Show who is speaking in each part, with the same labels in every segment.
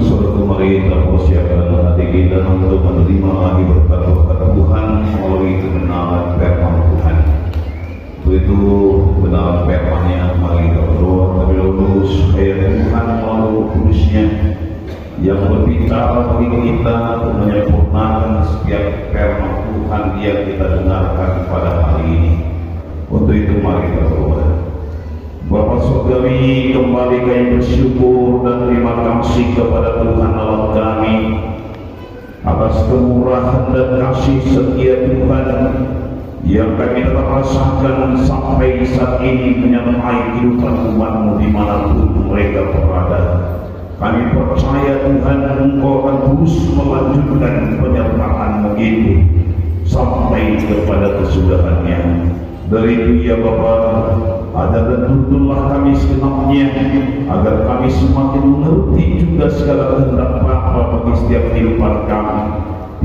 Speaker 1: suatu mari kita persiapkan hati kita untuk menerima lagi berkat-berkat Tuhan melalui kebenaran firman Tuhan. Itu benar firman-Nya, mari kita berdoa terlebih dahulu supaya Tuhan melalui kudusnya yang berbicara bagi kita untuk menyempurnakan setiap firman Tuhan yang kita dengarkan pada hari ini. Untuk itu mari kita berdoa. Bapa Surgawi, kembali kami bersyukur dan terima kasih kepada Tuhan Allah kami atas kemurahan dan kasih setia Tuhan yang kami telah rasakan sampai saat ini menyertai kehidupan umat-Mu dimanapun mereka berada. Kami percaya Tuhan Engkau akan terus melanjutkan penyertaan-Mu itu sampai kepada kesudahannya. Dari itu ya Bapa, ada dan tuntunlah kami segenapnya agar kami semakin mengerti juga segala kehendak Bapa bagi setiap kehidupan kami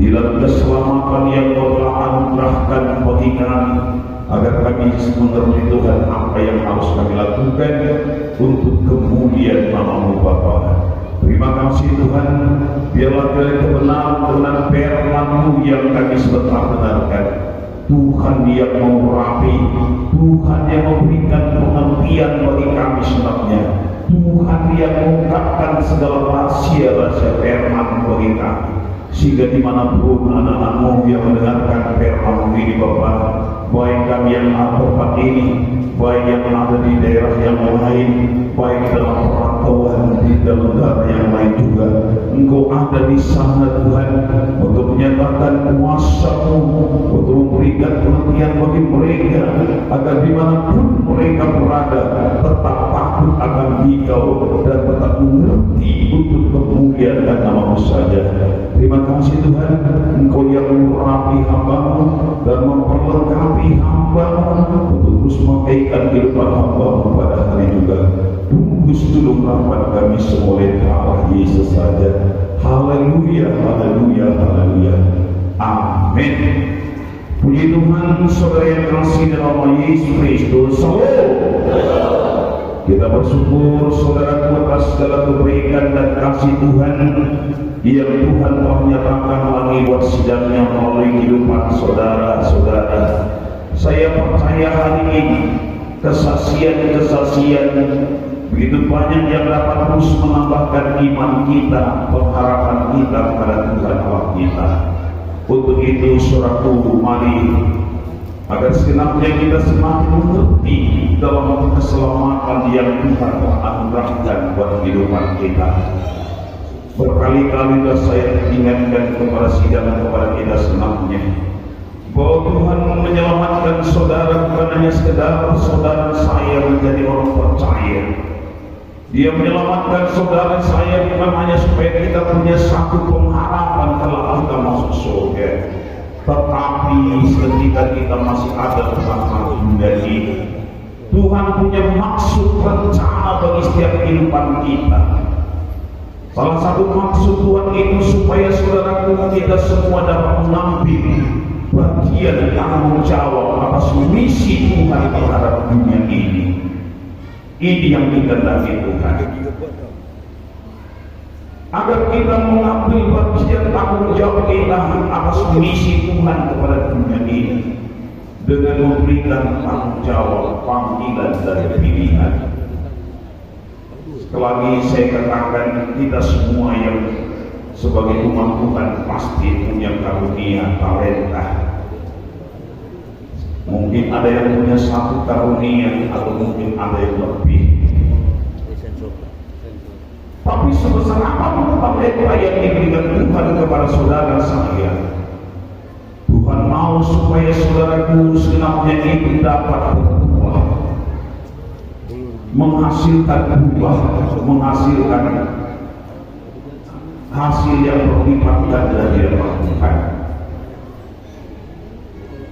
Speaker 1: dalam keselamatan yang Kau telah anugerahkan bagi kami, agar kami mengerti Tuhan apa yang harus kami lakukan untuk kemuliaan nama-Mu Bapa. Terima kasih Tuhan, biarlah kebenaran firman-Mu yang kami sudah benarkan. Tuhan yang mengurapi, Tuhan yang memberikan pengertian bagi kami sebenarnya, Tuhan yang mengungkapkan segala rahasia-rahasia firman bagi kami, sehingga dimanapun anak-anak-Mu yang mendengarkan firman ini Bapa, baik kami yang ada tempat ini, baik yang ada di daerah yang lain, baik dalam perantauan di dalam negara yang lain juga, Engkau ada di sana Tuhan untuk menyatakan kuasa-Mu, untuk memberikan pengertian bagi mereka agar dimanapun mereka berada tetap takut akan Engkau dan tetap mengerti untuk kemuliaan dan nama-Mu saja. Terima kasih Tuhan, Engkau yang mengurapi hamba-Mu dan memperlengkapi hamba-Mu untuk terus mengaikan kehidupan hamba-Mu pada hari juga. Tunggus dulu rahmat kami semua oleh Allah Yesus saja. Haleluya, haleluya, haleluya. Amin. Puji Tuhan, saudara yang kasih dalam nama Yesus Kristus. Kita bersyukur saudara atas segala kebaikan dan kasih Tuhan yang Tuhan telah menyatakan lagi buat sidangnya melalui kehidupan saudara-saudara. Saya percaya hari ini kesaksian begitu banyak yang dapat terus menambahkan iman kita, pengharapan kita kepada Tuhan Allah kita. Untuk itu saudaraku, mari agar segenapnya kita semakin mengerti dalam keselamatan yang Tuhan telah anugerahkan buat kehidupan kita. Berkali-kali sudah saya ingatkan kepada sidang kepada kita segenapnya bahwa Tuhan menyelamatkan saudara bukan hanya sekedar saudara saya menjadi orang percaya. Dia menyelamatkan saudara saya bukan hanya supaya kita punya satu pengharapan kalau kita masuk surga, tetapi ketika kita masih ada bersama dunia ini, Tuhan punya maksud rencana bagi setiap kehidupan kita. Salah satu maksud Tuhan itu supaya saudaraku kita semua dapat mengambil bagian tanggung jawab atas misi Tuhan terhadap dunia ini. Ini yang dikehendaki Tuhan, agar kita mengambil bagian tanggung jawab kita atas misi Tuhan kepada dunia ini dengan memberikan tanggung jawab, panggilan dan pilihan. Sekali lagi saya katakan, kita semua yang sebagai umat Tuhan pasti punya karunia, talenta. Mungkin ada yang punya satu karunia atau mungkin ada yang lebih. Tapi sebesar apapun talenta yang diberikan Tuhan kepada saudara saya, Tuhan mau supaya saudaraku segenapnya itu dapat berbuah, menghasilkan buah, menghasilkan hasil yang berlipat ganda di hadapan Tuhan.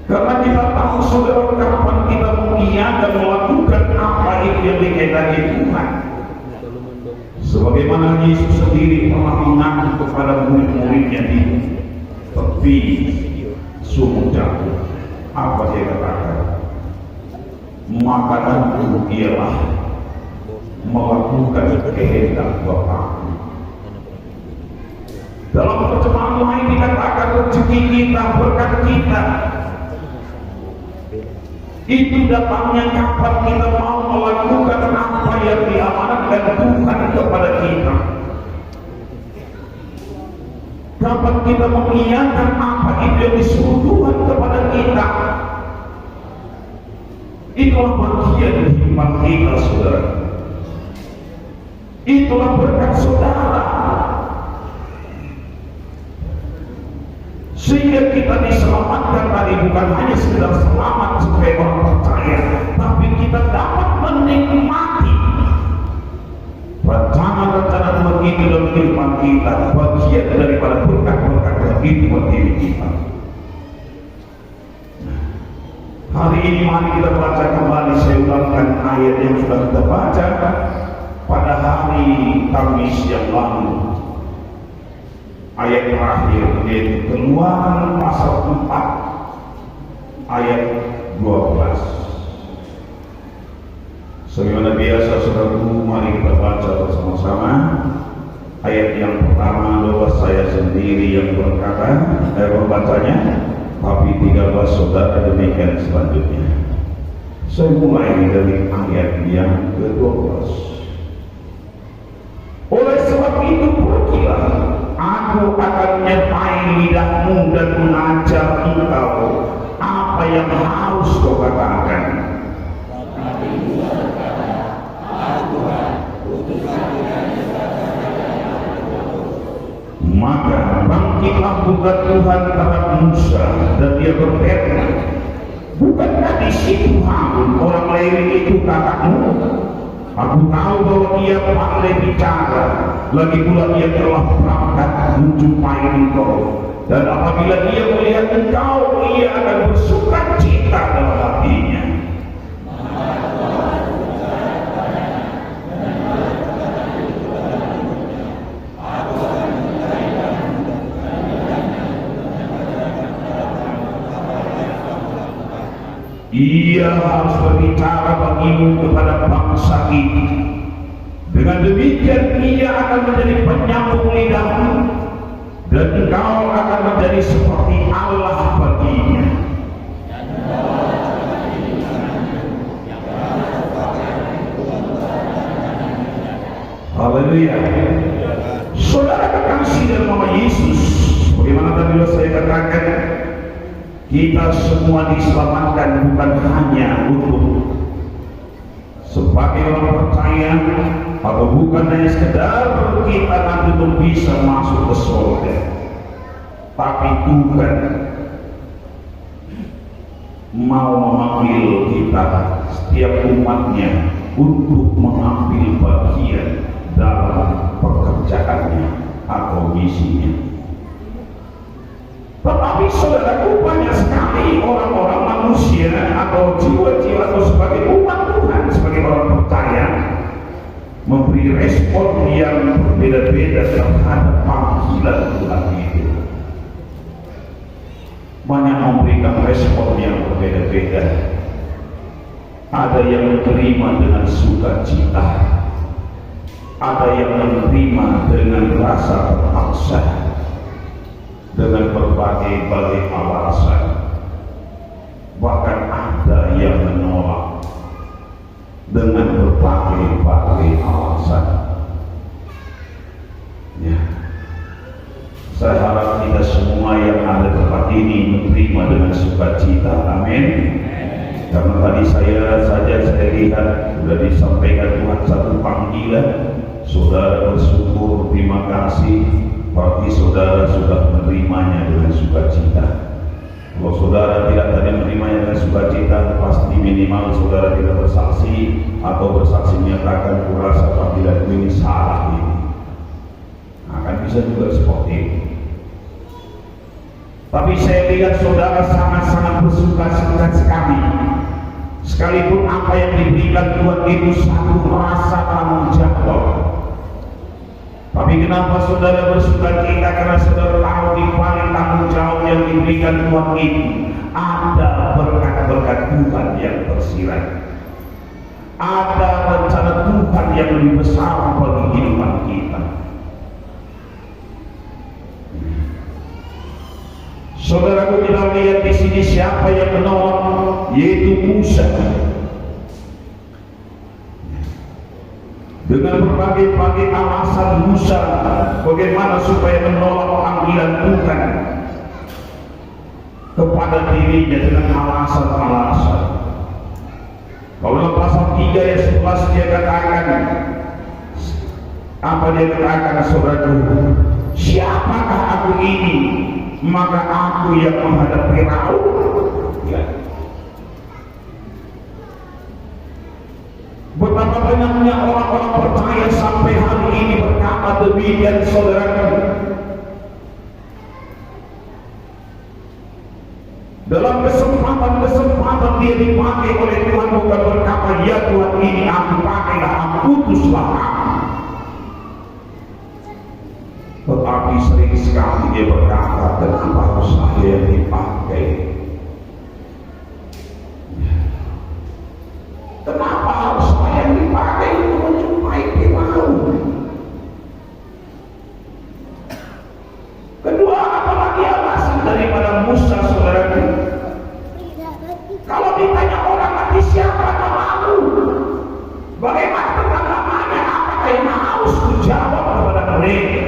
Speaker 1: Karena kita tahu saudara kapan kita mengiyakan melakukan apa itu yang dikehendaki Tuhan. Sebagaimana Yesus sendiri pernah mengaku kepada murid-muridnya di tepi sumur jatuh, apa dia katakan? Makananku ialah melakukan kehendak Bapa berkat kita. Itu datangnya kapan kita mau melakukan apa yang diamanatkan Tuhan kepada kita. Kapan kita mengiyakan apa itu yang disuruh Tuhan kepada kita. Itulah bagian kehidupan kita, saudara. Itulah berkat saudara. Sehingga kita diselamatkan tadi bukan hanya sekedar selamat sebagai orang percaya, tapi kita dapat menikmati rencana-rencana Tuhan itu dalam kehidupan kita, bagian daripada berkat-berkat yang itu buat diri kita. Hari ini mari kita baca kembali, saya ulangkan ayat yang sudah kita baca pada hari Kamis yang lalu. Ayat terakhir yaitu Keluaran pasal 4 ayat 12. Sebagaimana biasa saudaraku, mari kita baca bersama-sama. Ayat yang pertama adalah saya sendiri yang berkata, membacanya, tapi 13 saudara demikian selanjutnya. Saya mulai dari ayat yang ke-12. Oleh sebab itu pergilah, aku akan menyertai lidahmu dan mengajar engkau apa yang harus kau katakan. Maka bangkitlah bukan Tuhan terhadap Musa dan dia berfirman, bukankah di situ Harun orang Lewi itu kakakmu? Aku tahu bahwa dia pandai bicara, lagi pula dia telah berangkat menjumpai engkau, dan apabila dia melihat engkau, ia akan bersuka cita dalam hatinya. Ia harus berbicara bagimu kepada bangsa ini. Dengan demikian ia akan menjadi penyambung lidahmu, dan engkau akan menjadi seperti Allah baginya. Haleluya. Saudara kekasih dalam nama Yesus, bagaimana tadi saya katakan, kita semua diselamatkan bukan hanya untuk sebagai orang percaya, atau bukan hanya sekedar kita nanti untuk bisa masuk ke surga, tapi Tuhan mau memanggil kita setiap umatnya untuk mengambil bagian dalam pekerjaannya atau misinya. Tetapi saudaraku, banyak sekali orang-orang manusia atau jiwa-jiwa atau sebagai umat Tuhan, sebagai orang percaya, memberi respon yang berbeda-beda terhadap panggilan Tuhan itu. Banyak memberikan respon yang berbeda-beda. Ada yang menerima dengan sukacita, ada yang menerima dengan rasa terpaksa, dengan berbagai alasan. Bahkan ada yang menolak dengan berbagai alasan. Ya. Saya harap kita semua yang ada di tempat ini menerima dengan sukacita. Amin. Karena tadi saya lihat sudah disampaikan Tuhan satu panggilan. Saudara bersyukur, terima kasih. Berarti saudara sudah menerimanya dengan sukacita. Kalau saudara tidak tadi menerimanya dengan sukacita, pasti minimal saudara tidak bersaksi atau bersaksi menyatakan kurasa panggilan ini salah ini. Akan bisa juga seperti itu. Tapi saya lihat saudara sangat-sangat bersuka-cita sekali. Sekalipun apa yang diberikan Tuhan itu satu rasa tanggung jawab. Tapi kenapa saudara bersukacita? Karena saudara tahu di balik tanggung jawab yang diberikan Tuhan itu ada berkat-berkat Tuhan yang tersirat. Ada rencana Tuhan yang lebih besar bagi kehidupan kita. Saudara saudaraku, kita lihat di sini siapa yang menolong, yaitu Musa. Dengan berbagai-bagai alasan Musa bagaimana supaya menolak panggilan Tuhan kepada dirinya dengan alasan-alasan. Kalau dalam pasal 3 ayat 11 dia katakan, apa dia katakan, saudaraku? Siapakah aku ini? Maka aku yang menghadap Firaun. Ya. Betapa banyaknya orang-orang percaya sampai hari ini berkata demikian, saudaraku. Dalam kesempatan dia dipakai oleh Tuhan, bukan berkata, ya Tuhan ini aku pakailah, aku putuslah aku. Tetapi sering sekali dia berkata, kenapa harus saya yang dipakai? Kenapa harus saya yang dipakai untuk menjumpai Firaun? Kedua, apalagi alasan daripada Musa, saudaraku? Kalau ditanya orang mati, siapa namamu? Bagaimana tentang namanya? Apakah yang harus kujawab kepada mereka?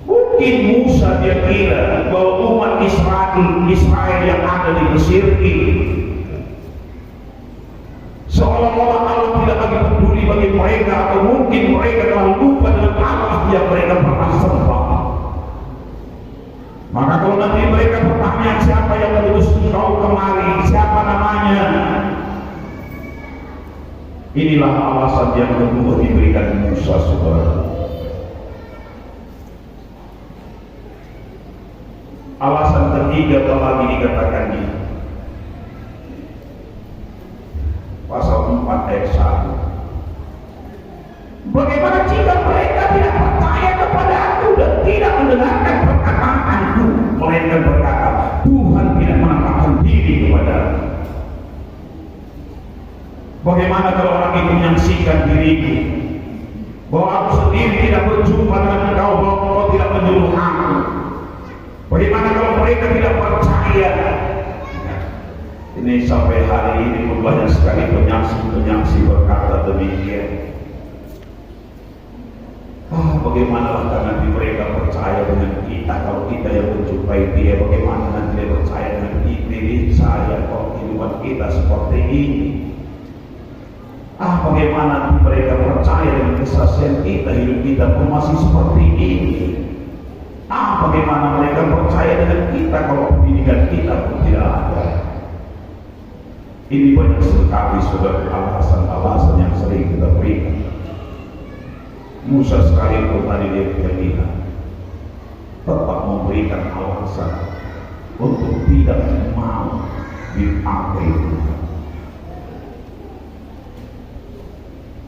Speaker 1: Mungkin Musa dia kira bahwa umat Israel yang ada di Mesir ini seolah-olah Allah tidak lagi peduli bagi mereka, atau mungkin mereka telah lupa dengan Allah yang mereka pernah sembah. Maka kalau nanti mereka bertanya siapa yang mengutus kau kemari, siapa namanya, inilah alasan yang kedua diberikan Musa, saudara. Alasan ketiga apalagi dikatakannya, pasal 4 ayat 1. Bagaimana jika mereka tidak percaya kepada aku dan tidak mendengarkan perkataanku? Mereka berkata, Tuhan tidak menampakkan diri kepada aku. Bagaimana kalau orang itu menyaksikan diriku bahwa aku sendiri tidak berjumpa dengan engkau, bahwa engkau tidak menyuruh aku? Bagaimana kalau mereka tidak percaya? Ini sampai hari ini banyak sekali penyaksi berkata demikian. Bagaimana nanti mereka percaya dengan kita kalau kita yang menjumpai dia? Bagaimana nanti dia percaya dengan diri saya kalau kehidupan kita seperti ini? Bagaimana nanti mereka percaya dengan kesaksian kita, hidup kita pun masih seperti ini? Bagaimana mereka percaya dengan kita kalau pendidikan kita pun tidak ada? Ini banyak sekali sudah alasan-alasan yang sering kita berikan. Musa sekalipun tadi dia bilang tetap memberikan alasan untuk tidak mau dipakai Tuhan.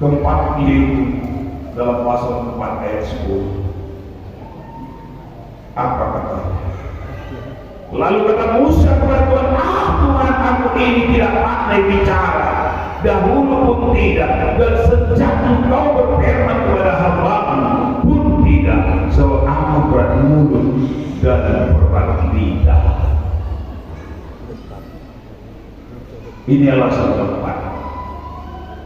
Speaker 1: Keempat yaitu dalam pasal 4 ayat 10. Apa katanya? Lalu kata Musa kepada Tuhan, Tuhan, aku ini tidak pandai bicara, dahulu pun tidak, dan sejak engkau berfirman kepada hamba-Mu pun tidak, sebab aku berat mulut dan berat lidah. Ini alasan keempat.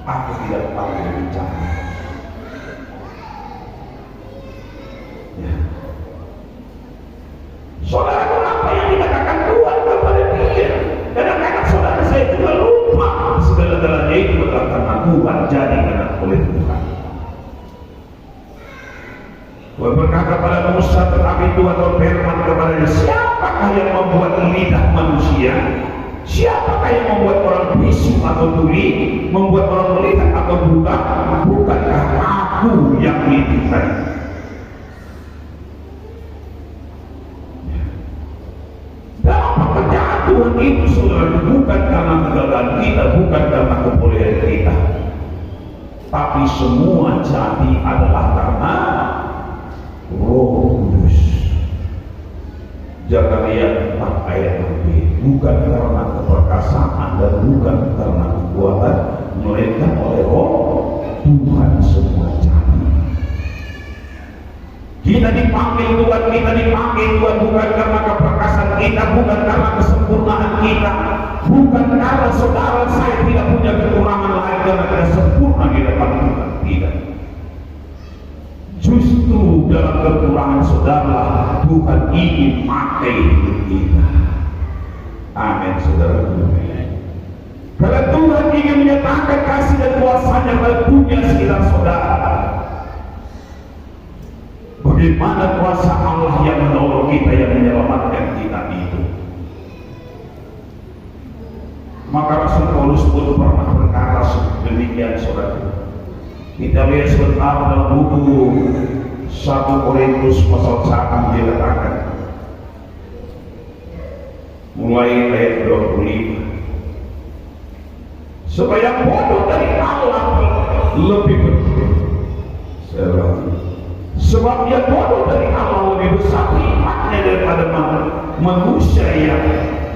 Speaker 1: Aku tidak pandai bicara. Ya. Saudara, apa yang dikatakan Tuhan kepada dia? Kadang-kadang saudara saya juga lupa segala-galanya itu adalah karena Tuhan, jadi karena oleh Tuhan. Tuhan berkata kepada Musa, tetapi Tuhan berfirman kepadanya, siapakah yang membuat lidah manusia? Siapakah yang membuat orang bisu atau tuli, membuat orang melihat atau buta? Bukankah aku yang menitipkan? Tuhan itu saudara bukan karena kegagalan kita, bukan karena kebolehan kita, tapi semua jadi adalah karena Roh Kudus. Zakaria 4 ayat 6, bukan karena keperkasaan dan bukan karena kekuatan, melainkan oleh Roh Tuhan semua jadi. dipanggil Tuhan, kita dipanggil Tuhan bukan karena keperkasaan kita, bukan karena kesempurnaan kita, bukan karena saudara saya tidak punya kekurangan lain karena tidak sempurna di depan Tuhan, tidak. Justru dalam kekurangan saudara, Tuhan ingin pakai hidup kita. Amin, saudara. Karena Tuhan ingin menyatakan kasih dan kuasanya pada dunia sekitar saudara. Bagaimana kuasa Allah yang menolong kita, yang menyelamatkan kita itu? Maka Rasul Paulus pun pernah berkata demikian, saudara. Kita lihat sebentar dalam buku 1 Korintus pasal 1 dikatakan mulai ayat 25, supaya bodoh dari Allah lebih besar. Sebab dia bodoh dari Allah lebih besar imannya daripada manusia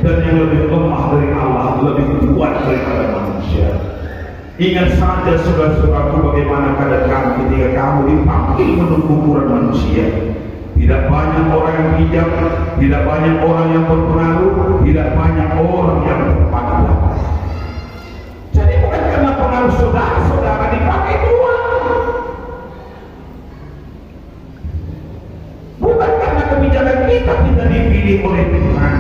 Speaker 1: dan yang lebih lemah dari Allah lebih kuat daripada manusia. Ingat saja saudara-saudaraku bagaimana keadaan kamu ketika kamu dipanggil menurut ukuran manusia. Tidak banyak orang yang bijak, tidak banyak orang yang berpengaruh, tidak banyak orang yang berpandang. Jadi bukan karena pengaruh saudara-saudara dipakai Tuhan, bukan karena kebijakan kita tidak dipilih oleh Tuhan,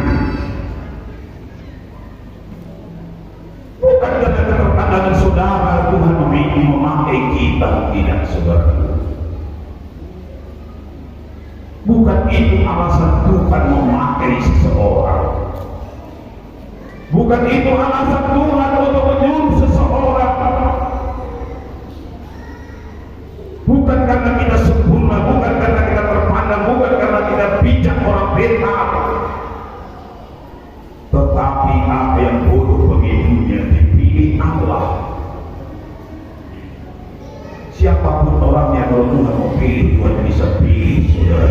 Speaker 1: bukan karena keterpandangan saudara Tuhan memakai kita, tidak, saudara. Bukan itu alasan Tuhan memakai seseorang. Bukan itu alasan Tuhan untuk menyuruh seseorang. Bukan karena kita sempurna, bukan karena kita terpandang, bukan karena kita bijak orang pintar. Tetapi apa yang bodoh bagi dunia dipilih Allah. Siapapun orangnya kalau Tuhan mau pilih, Tuhan bisa pilih, saudara.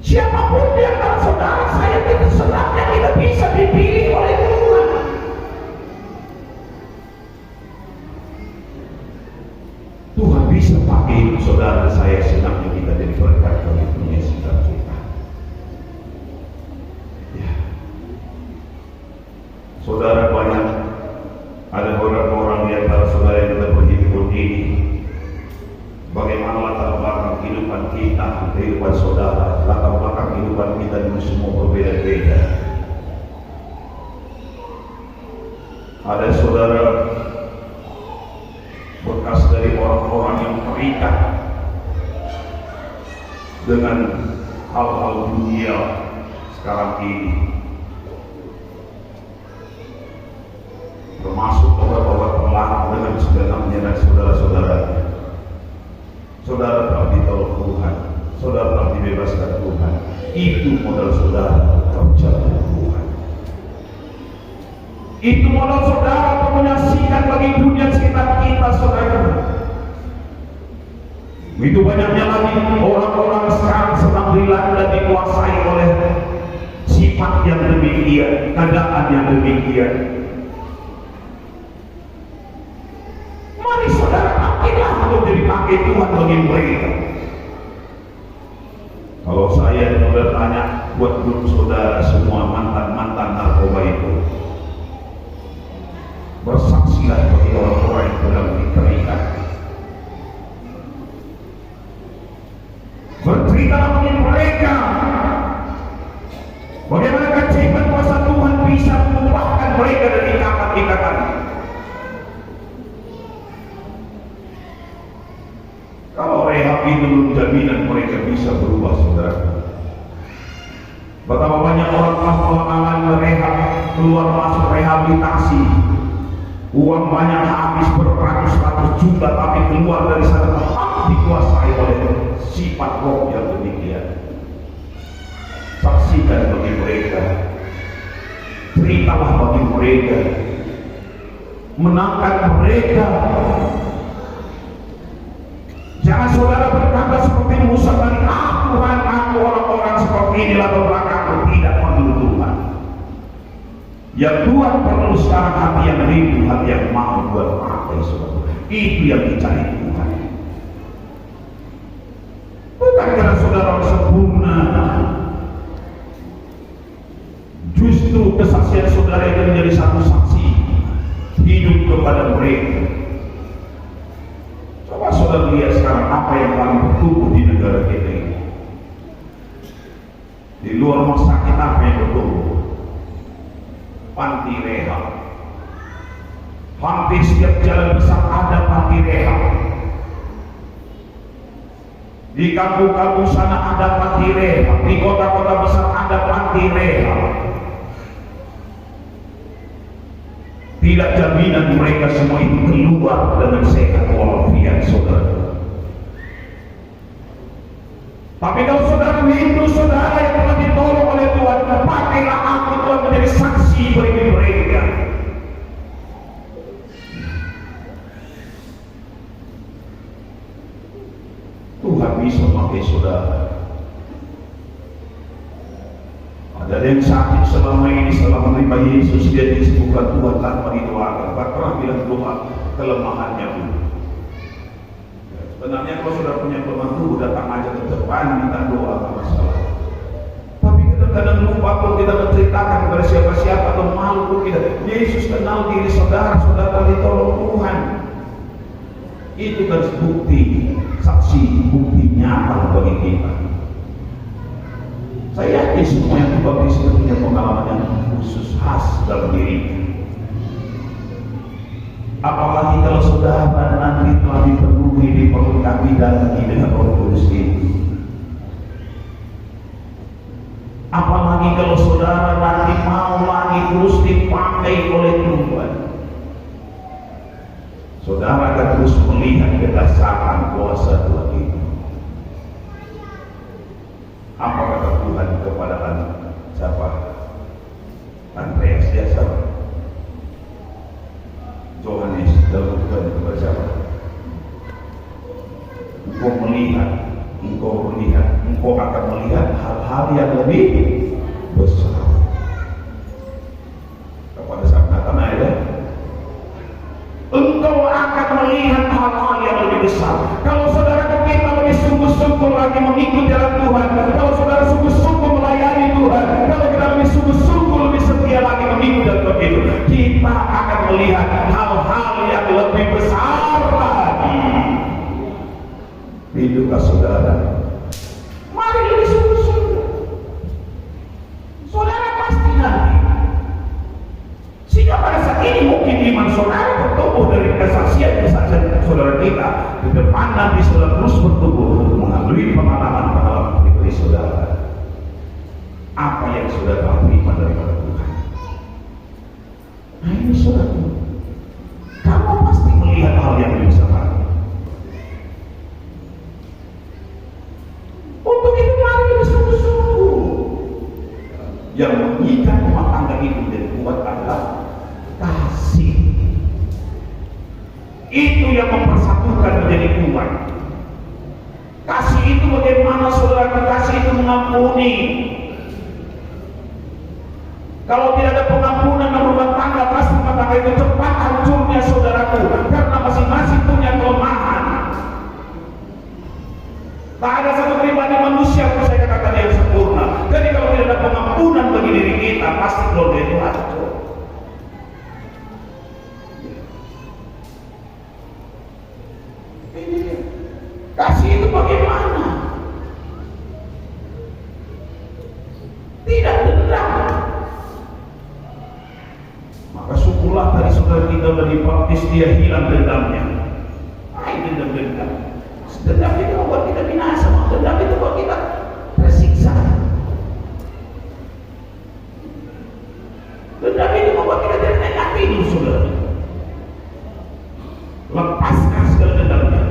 Speaker 1: Siapapun di antara saudara saya tidak senangnya tidak bisa dipilih oleh Tuhan. Tuhan bisa pakai saudara saya senangnya kita jadi berkat bagi dunia sekitar kita. Ya. Saudara, banyak ada orang-orang di antara saudara yang kita berhimpun ini. Bagaimana latar belakang kehidupan kita, kehidupan saudara, latar belakang kehidupan kita ini semua berbeda-beda. Ada saudara bekas dari orang-orang yang terikat dengan hal-hal dunia sekarang ini, termasuk obat-obat terlarang dengan segenapnya dan saudara-saudaranya. Saudara telah ditolong Tuhan, saudara telah dibebaskan Tuhan. Itu modal saudara kerja dengan Tuhan. Itu modal saudara untuk menyaksikan bagi dunia sekitar kita, saudara. Begitu banyaknya lagi orang-orang sekarang sedang dilanda, dikuasai oleh sifat yang demikian, keadaan yang demikian. Mari saudara pakailah untuk dipakai Tuhan bagi mereka. Kalau saya bertanya buat grup saudara semua mantan-mantan narkoba itu, bersaksilah bagi orang-orang yang sedang diterikat. Berceritalah bagi mereka bagaimana keajaiban kuasa Tuhan bisa mengubahkan mereka dari ikatan-ikatan. Kalau rehab itu belum jaminan mereka bisa berubah, saudara. Betapa banyak orang telah mengalami rehab, keluar masuk rehabilitasi, uang banyak habis beratus-ratus juta, tapi keluar dari sana tetap dikuasai oleh sifat roh yang demikian. Saksikan bagi mereka, ceritalah bagi mereka, menangkan mereka. Jangan saudara berkata seperti Musa tadi, Tuhan, aku orang-orang seperti ini latar belakangku tidak perlu Tuhan. Yang Tuhan perlu sekarang hati yang rindu, hati yang mau buat pakai, saudara. Itu yang dicari. justru kesaksian saudara itu menjadi satu saksi hidup kepada mereka. Coba saudara lihat sekarang apa yang paling bertumbuh di negara kita ini. Di luar rumah sakit apa yang bertumbuh? Panti rehab. Hampir setiap jalan besar ada panti rehab. Di kampung-kampung sana ada panti rehab. Di kota-kota besar ada panti rehab. Tidak jaminan mereka semua itu keluar dengan sehat walafiat, saudara. Tapi kalau saudara rindu saudara yang telah ditolong oleh Tuhan, pakailah aku Tuhan menjadi saksi bagi mereka. Tuhan bisa pakai saudara. Ada yang sakit selama ini, setelah menerima Yesus dia disembuhkan Tuhan tanpa didoakan. Tak pernah bilang doa kelemahannya pun. Sebenarnya kalau sudah punya kelemahan tubuh, datang aja ke depan minta doa, tak masalah. Tapi kadang-kadang lupa pun kita menceritakan kepada siapa-siapa atau malu pun kita. Yesus kenal diri saudara, saudara ditolong Tuhan. Itu kan bukti, saksi, bukti nyata bagi kita. Saya yakin semua yang dibaptis itu punya pengalaman yang khusus khas dalam diri. Apalagi kalau saudara nanti telah dipenuhi, diperlengkapi daging dengan Roh Kudus itu. Apalagi kalau saudara nanti mau lagi terus dipakai oleh Tuhan. Saudara akan terus melihat kedahsyatan kuasa Tuhan itu. Apa kata Tuhan kepada siapa? Andreas dia siapa? Yohanes dalam Tuhan kepada siapa? Engkau akan melihat hal-hal yang lebih besar. Kepada sahabat Natanael, engkau akan melihat hal-hal yang lebih besar. Kalau saudara kita lebih sungguh-sungguh lagi mengikut jalan Tuhan, kalau saudara sungguh-sungguh melayani Tuhan, kalau kita lebih sungguh-sungguh lebih setia lagi mengikut jalan Tuhan itu, kita akan melihat hal-hal yang lebih besar lagi. Hiduplah saudara, mari lebih sungguh-sungguh. Saudara pasti nanti, sehingga pada saat ini mungkin iman saudara bertumbuh dari kesaksian-kesaksian saudara kita. Di depan nanti saudara terus bertumbuh melalui pengalaman-pengalaman pribadi saudara. Apa yang saudara terima daripada Tuhan? Nah ini saudara, kamu pasti melihat hal yang lebih besar. Untuk itu mari kita sungguh-sungguh. Yang mengikat rumah tangga itu menjadi kuat adalah kasih. Itu yang mempersatukan menjadi kuat. Kasih itu bagaimana saudara? Kasih itu mengampuni. Kalau tidak ada pengampunan dalam rumah tangga, pasti rumah tangga itu cepat hancurnya saudaraku, karena masing-masing punya kelemahan. Tak ada satu pribadi manusia yang saya katakan yang sempurna. Jadi kalau tidak ada pengampunan bagi diri kita, pasti keluarga itu hancur. Kasih itu bagaimana? Tidak dendam. Maka syukurlah tadi saudara kita sudah dibaptis, dia hilang dendamnya. Dendam. Dendam itu membuat kita binasa. Dendam itu membuat kita tersiksa. Dendam itu membuat kita tidak enak tidur, saudara. Lepaskan segala dendamnya.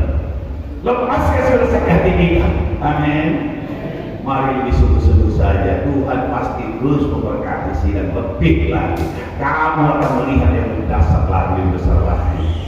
Speaker 1: Lepaskan segala sakit hati kita. Amin. Mari disungguh-sungguh saja. Tuhan pasti terus memberkati dan lebih lagi. Kamu akan melihat yang lebih dahsyat lagi, lebih besar lagi.